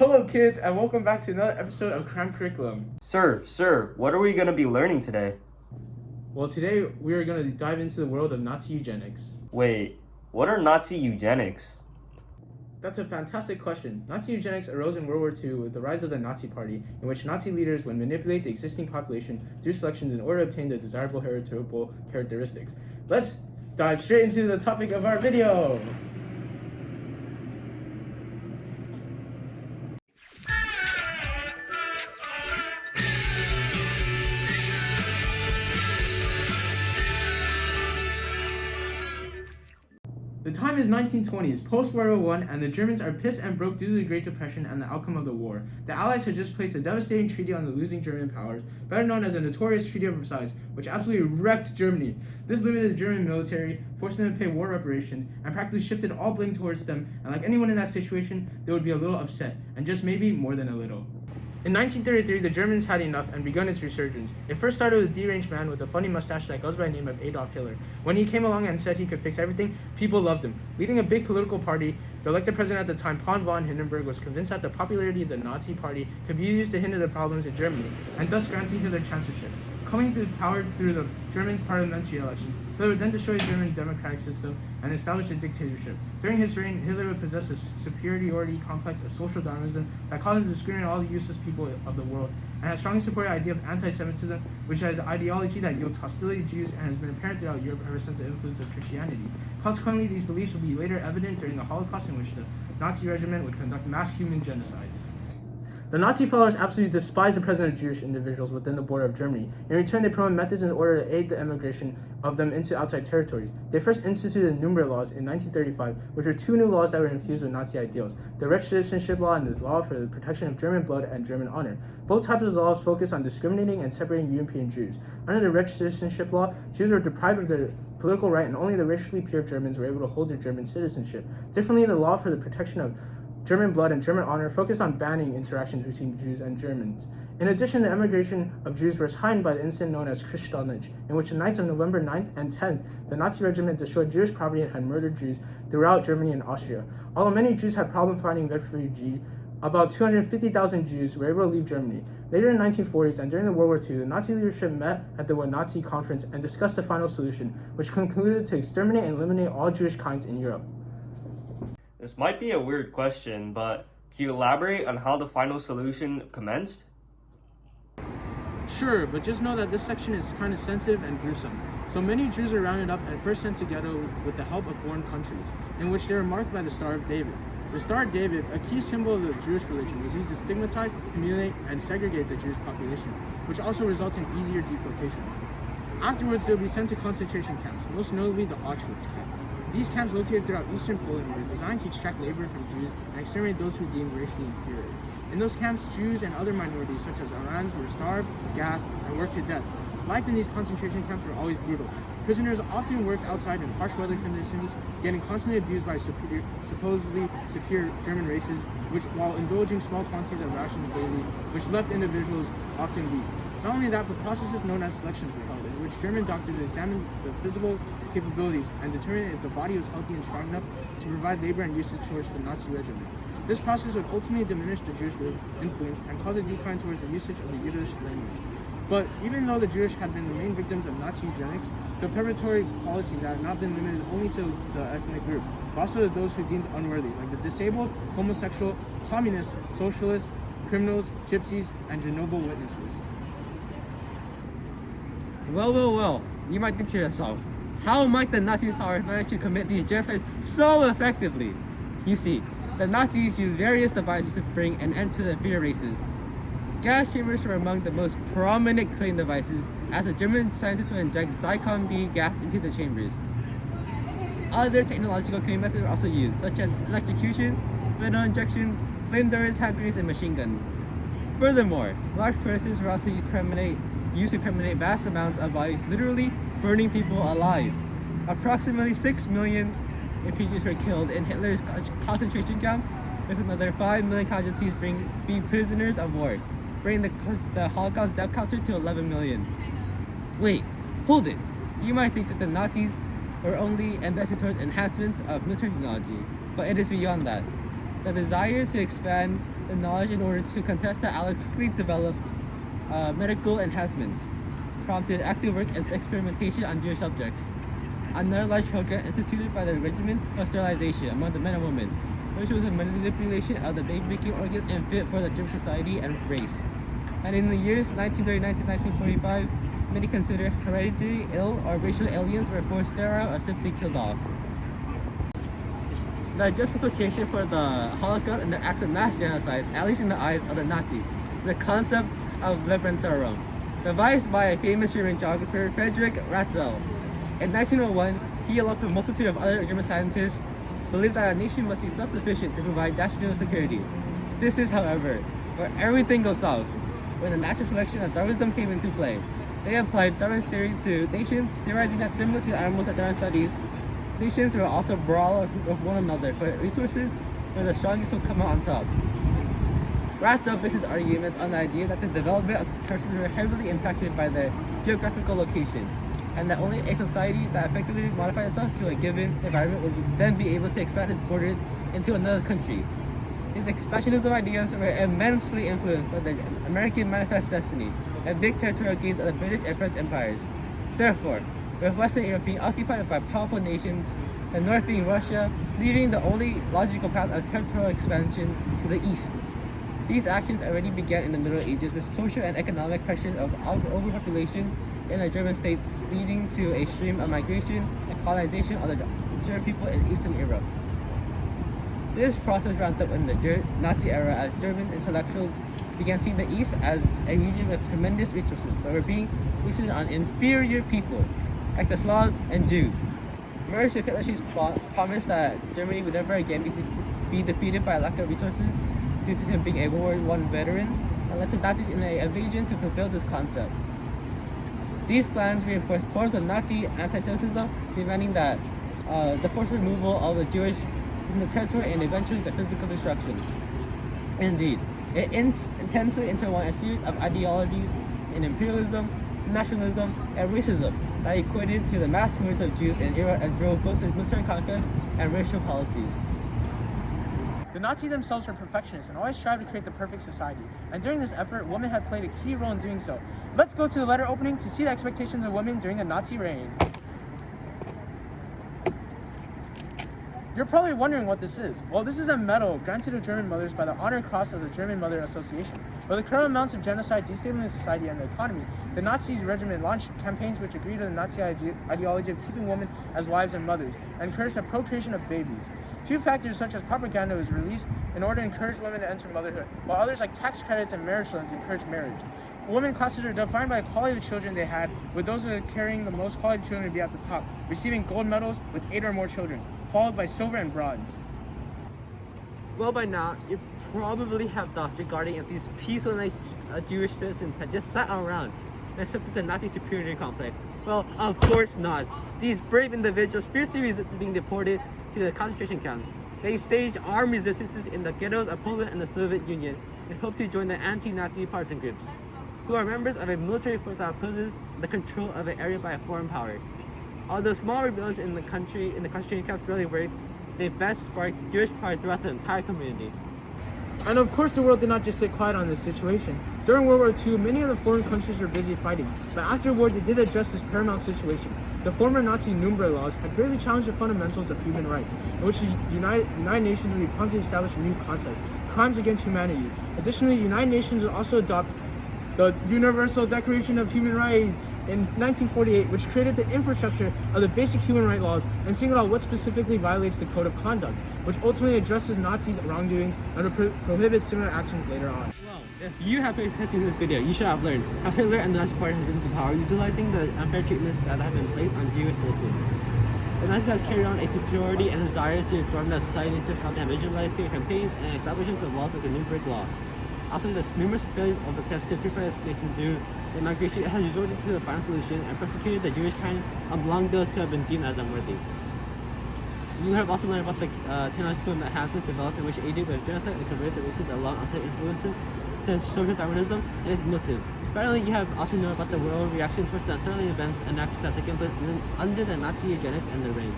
Hello kids, and welcome back to another episode of Crime Curriculum. Sir, what are we going to be learning today? Well, today we are going to dive into the world of Nazi eugenics. Wait, what are Nazi eugenics? That's a fantastic question. Nazi eugenics arose in World War II with the rise of the Nazi Party, in which Nazi leaders would manipulate the existing population through selections in order to obtain the desirable heritable characteristics. Let's dive straight into the topic of our video! The time is 1920s, post-World War I, and the Germans are pissed and broke due to the Great Depression and the outcome of the war. The Allies had just placed a devastating treaty on the losing German powers, better known as the notorious Treaty of Versailles, which absolutely wrecked Germany. This limited the German military, forced them to pay war reparations, and practically shifted all blame towards them, and like anyone in that situation, they would be a little upset, and just maybe more than a little. In 1933, the Germans had enough and begun its resurgence. It first started with a deranged man with a funny mustache that goes by the name of Adolf Hitler. When he came along and said he could fix everything, people loved him. Leading a big political party, the elected president at the time, Paul von Hindenburg, was convinced that the popularity of the Nazi Party could be used to hinder the problems in Germany, and thus granting Hitler chancellorship. Coming to power through the German parliamentary elections, Hitler would then destroy the German democratic system and establish a dictatorship. During his reign, Hitler would possess a superiority complex of social Darwinism that caused him to discriminate all the useless people of the world, and has strongly supported the idea of anti-Semitism, which is an ideology that yields hostility to Jews and has been apparent throughout Europe ever since the influence of Christianity. Consequently, these beliefs would be later evident during the Holocaust, in which the Nazi regiment would conduct mass human genocides. The Nazi followers absolutely despised the presence of Jewish individuals within the border of Germany. In return, they promoted methods in order to aid the immigration of them into outside territories. They first instituted the Nuremberg laws in 1935, which were two new laws that were infused with Nazi ideals: the Recht citizenship law and the law for the protection of German blood and German honor. Both types of laws focused on discriminating and separating European Jews. Under the Recht citizenship law, Jews were deprived of their political right, and only the racially pure Germans were able to hold their German citizenship. Differently, the law for the protection of German blood and German honor focused on banning interactions between Jews and Germans. In addition, the emigration of Jews was heightened by the incident known as Kristallnacht, in which the nights of November 9th and 10th, the Nazi regiment destroyed Jewish property and had murdered Jews throughout Germany and Austria. Although many Jews had problems finding refuge, about 250,000 Jews were able to leave Germany. Later in the 1940s and during the World War II, the Nazi leadership met at the Nazi conference and discussed the final solution, which concluded to exterminate and eliminate all Jewish kinds in Europe. This might be a weird question, but can you elaborate on how the final solution commenced? Sure, but just know that this section is kind of sensitive and gruesome. So many Jews are rounded up and first sent to ghetto with the help of foreign countries, in which they were marked by the Star of David. The Star of David, a key symbol of the Jewish religion, was used to stigmatize, humiliate, and segregate the Jewish population, which also resulted in easier deportation. Afterwards, they would be sent to concentration camps, most notably the Auschwitz camp. These camps, located throughout eastern Poland, were designed to extract labor from Jews and exterminate those who deemed racially inferior. In those camps, Jews and other minorities such as Aryans were starved, gassed, and worked to death. Life in these concentration camps were always brutal. Prisoners often worked outside in harsh weather conditions, getting constantly abused by supposedly superior German races, while indulging small quantities of rations daily, which left individuals often weak. Not only that, but processes known as selections were held, in which German doctors examined the physical capabilities and determined if the body was healthy and strong enough to provide labor and usage towards the Nazi regiment. This process would ultimately diminish the Jewish influence and cause a decline towards the usage of the Yiddish language. But even though the Jewish had been the main victims of Nazi eugenics, the preparatory policies had not been limited only to the ethnic group, but also to those who deemed unworthy, like the disabled, homosexual, communists, socialists, criminals, gypsies, and Jehovah's Witnesses. Well, you might think to yourself, how might the Nazi powers manage to commit these genocides so effectively? You see, the Nazis used various devices to bring an end to the inferior races. Gas chambers were among the most prominent killing devices, as the German scientists would inject Zyklon B gas into the chambers. Other technological killing methods were also used, such as electrocution, fatal injections, flamethrowers, hand grenades, and machine guns. Furthermore, large presses were also used to criminate vast amounts of bodies, literally burning people alive. Approximately 6 million refugees were killed in Hitler's concentration camps, with another 5 million casualties being prisoners of war, bringing the Holocaust death counter to 11 million. Wait, hold it. You might think that the Nazis were only invested towards enhancements of military technology, but it is beyond that. The desire to expand the knowledge in order to contest the Allies quickly developed medical enhancements, prompted active work and experimentation on Jewish subjects. Another large program instituted by the regimen was sterilization among the men and women, which was a manipulation of the baby-making organs and fit for the Jewish society and race. And in the years 1939 to 1945, many considered hereditary ill or racial aliens were forced sterile or simply killed off. The justification for the Holocaust and the acts of mass genocide, at least in the eyes of the Nazis, the concept of Lebensraum, devised by a famous German geographer, Friedrich Ratzel. In 1901, he, along with a multitude of other German scientists, believed that a nation must be self-sufficient to provide national security. This is, however, where everything goes south, when the natural selection of Darwinism came into play. They applied Darwin's theory to nations, theorizing that similar to the animals that Darwin studies, nations will also brawl with one another for resources where the strongest will come out on top. Ratzel based his arguments on the idea that the development of persons were heavily impacted by their geographical location, and that only a society that effectively modified itself to a given environment would then be able to expand its borders into another country. These expansionism ideas were immensely influenced by the American Manifest Destiny and big territorial gains of the British and French empires. Therefore, with Western Europe being occupied by powerful nations, the North being Russia, leaving the only logical path of territorial expansion to the East. These actions already began in the Middle Ages with social and economic pressures of overpopulation in the German states, leading to a stream of migration and colonization of the German people in Eastern Europe. This process ramped up in the Nazi era as German intellectuals began seeing the East as a region with tremendous resources, but were being wasted on inferior people, like the Slavs and Jews. Merged with Hitler's promise that Germany would never again be defeated by a lack of resources due to him being a World War I veteran, and led the Nazis in an invasion to fulfill this concept. These plans reinforced forms of Nazi anti-Semitism, demanding that the forced removal of the Jewish from the territory and eventually the physical destruction. Indeed, it intensely intertwined a series of ideologies in imperialism, nationalism, and racism that equated to the mass murders of Jews in Europe and drove both the military conquest and racial policies. The Nazis themselves were perfectionists and always strived to create the perfect society, and during this effort, women had played a key role in doing so. Let's go to the letter opening to see the expectations of women during the Nazi reign. You're probably wondering what this is. Well, this is a medal granted to German mothers by the Honor Cross of the German Mother Association. With the current amounts of genocide destabilizing society and the economy, the Nazi regiment launched campaigns which agreed to the Nazi ideology of keeping women as wives and mothers, and encouraged the procreation of babies. Few factors such as propaganda was released in order to encourage women to enter motherhood, while others like tax credits and marriage loans encouraged marriage. Women classes are defined by the quality of the children they had, with those that are carrying the most quality children to be at the top, receiving gold medals with 8 or more children, followed by silver and bronze. Well, by now, you probably have thoughts regarding if these peaceful nice Jewish citizens had just sat around and accepted the Nazi superiority complex. Well, of course not. These brave individuals fiercely resisted being deported to the concentration camps. They staged armed resistances in the ghettos of Poland and the Soviet Union and hoped to join the anti-Nazi partisan groups, who are members of a military force that opposes the control of an area by a foreign power. Although small rebellions in the concentration camps rarely worked, they best sparked Jewish pride throughout the entire community. And of course, the world did not just sit quiet on this situation. During World War II, many of the foreign countries were busy fighting, but after war, they did address this paramount situation. The former Nazi Nuremberg laws had greatly challenged the fundamentals of human rights, in which the United Nations would be prompted to establish a new concept: crimes against humanity. Additionally, the United Nations would also adopt the Universal Declaration of Human Rights in 1948, which created the infrastructure of the basic human rights laws and singled out what specifically violates the code of conduct, which ultimately addresses Nazis' wrongdoings and prohibits similar actions later on. Well, if you have paid attention to this video, you should have learned how Hitler and the Nazi Party has risen to power, utilizing the unfair treatments that have been placed on Jewish citizens. The Nazis have carried on a superiority and desire to reform the society into how they have visualized their campaigns and establishments of laws like the Nuremberg Law. After the numerous failures of attempts to purify this nation through immigration, it has resorted to the final solution and persecuted the Jewish kind among those who have been deemed as unworthy. You have also learned about the technological enhancements developed in which aided with genocide and converted the races along outside influences to social Darwinism and its motives. Finally, you have also known about the world reaction towards the unsettling events and actions that have taken place under the Nazi eugenics and the reign.